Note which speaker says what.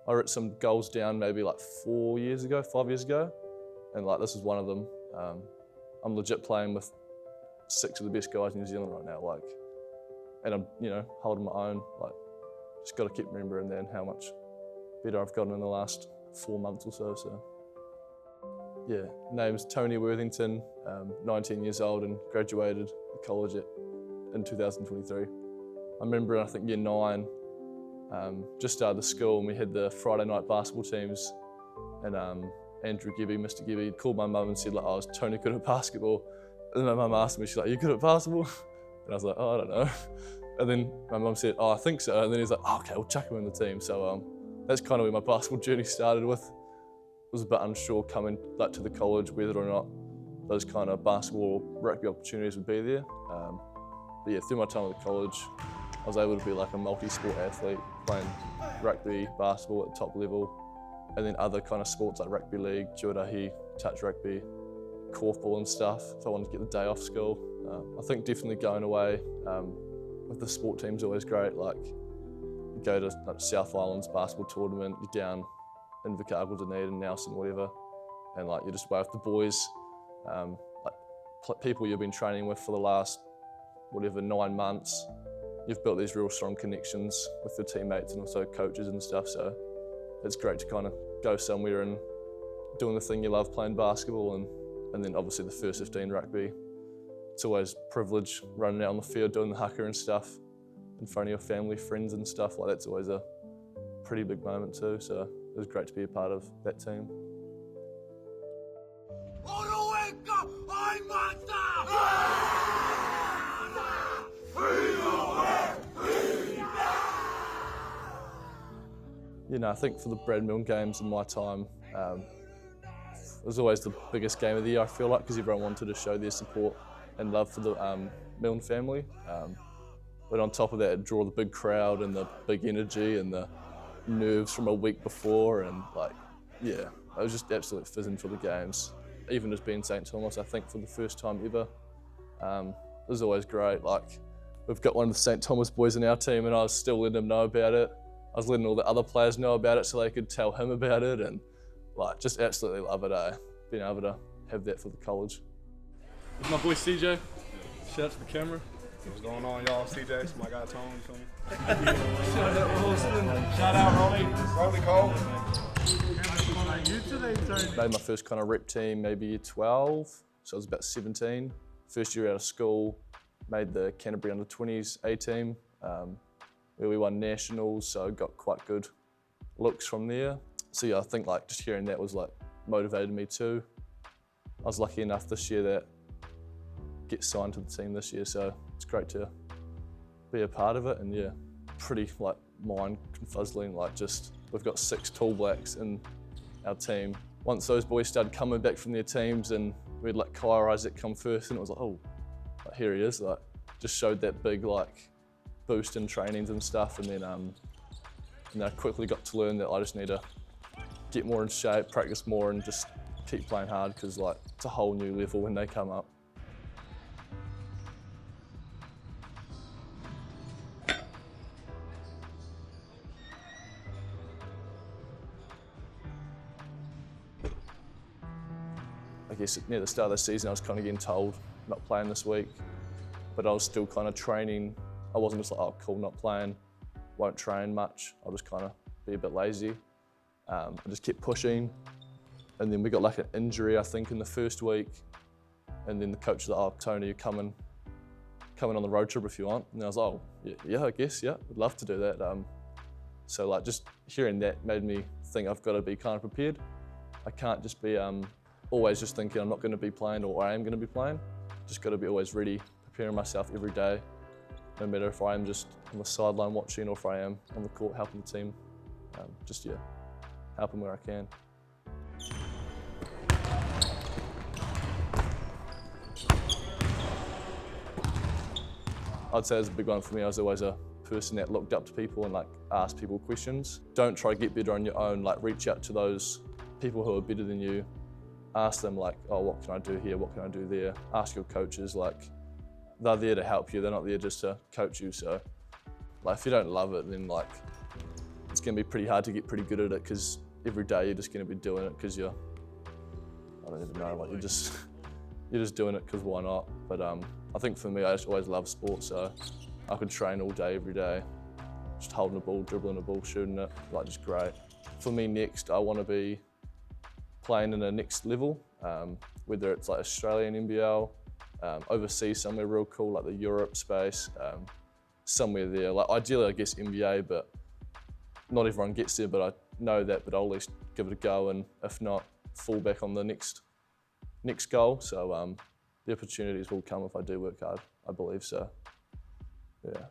Speaker 1: I wrote some goals down maybe like 5 years ago, and like this is one of them. I'm legit playing with 6 of the best guys in New Zealand right now, like, and I'm, you know, holding my own. Like, just got to keep remembering that and how much better I've gotten in the last 4 months or so. So, yeah, name's Tony Worthington, 19 years old and graduated college in 2023. I remember, I think year 9, just started the school and we had the Friday night basketball teams, and Andrew Gibby, Mr. Gibby, called my mum and said, like, oh, is Tony good at basketball? And then my mum asked me, she's like, are you good at basketball? And I was like, oh, I don't know. And then my mum said, oh, I think so. And then he's like, oh, okay, we'll chuck him in the team. So that's kind of where my basketball journey started with. I was a bit unsure coming like to the college whether or not those kind of basketball or rugby opportunities would be there. But yeah, through my time at the college, I was able to be like a multi-sport athlete, playing rugby, basketball at the top level, and then other kind of sports like rugby league, judohi, touch rugby, korfball and stuff, if I wanted to get the day off school. I think definitely going away with the sport team's always great. Like, you go to like South Island's basketball tournament, you're down in Invercargill, Dunedin, Nelson, whatever, and like you're just away with the boys, like people you've been training with for the last, 9 months. You've built these real strong connections with your teammates and also coaches and stuff, so it's great to kind of go somewhere and doing the thing you love, playing basketball, and then obviously the first 15 rugby. It's always a privilege running out on the field, doing the haka and stuff in front of your family, friends and stuff. Like, that's always a pretty big moment too, so it was great to be a part of that team. You know, I think for the Bradmilne games in my time, it was always the biggest game of the year, I feel like, because everyone wanted to show their support and love for the Milne family. But on top of that, draw the big crowd and the big energy and the nerves from a week before, and like, yeah, I was just absolutely fizzing for the games. Even as being St Thomas, I think for the first time ever, it was always great. Like, we've got one of the St Thomas boys in our team, and I was still letting him know about it. I was letting all the other players know about it so they could tell him about it, and like, just absolutely love it, being able to have that for the college.
Speaker 2: It's my boy CJ. Shout out to the camera.
Speaker 3: What's going on, y'all? CJ, it's my guy Tony.
Speaker 2: Shout out Rolleston. Shout out
Speaker 3: Rolly Cole.
Speaker 1: Made my first kind of rep team maybe year 12, so I was about 17. First year out of school, made the Canterbury under-20s A team, where we won nationals, so got quite good looks from there. So yeah, I think like just hearing that was like motivated me too. I was lucky enough this year that get signed to the team this year, so it's great to be a part of it. And yeah, pretty like mind fuzzling, like just we've got 6 tall blacks in our team. Once those boys started coming back from their teams and we'd let Kyle Isaac come first, and it was like, oh, like, here he is, like just showed that big like boost in trainings and stuff. And then I quickly got to learn that I just need to get more in shape, practice more, and just keep playing hard, because like it's a whole new level when they come up. I guess near the start of the season I was kind of getting told not playing this week, but I was still kind of training. I wasn't just like, oh cool, not playing, won't train much. I'll just kind of be a bit lazy. I just kept pushing, and then we got like an injury I think in the first week, and then the coach was like, oh Tony, you're coming on the road trip if you want. And I was like, oh yeah, I guess, yeah, I'd love to do that. So like just hearing that made me think I've got to be kind of prepared. I can't just be always just thinking I'm not going to be playing or I am going to be playing. Just got to be always ready, preparing myself every day, no matter if I am just on the sideline watching or if I am on the court helping the team. Just yeah, help them where I can. I'd say it's a big one for me. I was always a person that looked up to people and like asked people questions. Don't try to get better on your own, like reach out to those people who are better than you. Ask them like, oh, what can I do here? What can I do there? Ask your coaches, like they're there to help you. They're not there just to coach you. So like if you don't love it, then like it's going to be pretty hard to get pretty good at it because every day you're just going to be doing it because I don't even know, like you're just doing it because why not? But I think for me, I just always love sport, so I could train all day, every day, just holding a ball, dribbling a ball, shooting it, like just great. For me next, I want to be playing in a next level, whether it's like Australian NBL, overseas somewhere real cool, like the Europe space, somewhere there. Like ideally, I guess NBA, but not everyone gets there, but I know that, but I'll at least give it a go, and if not, fall back on the next goal. So the opportunities will come if I do work hard, I believe so, yeah.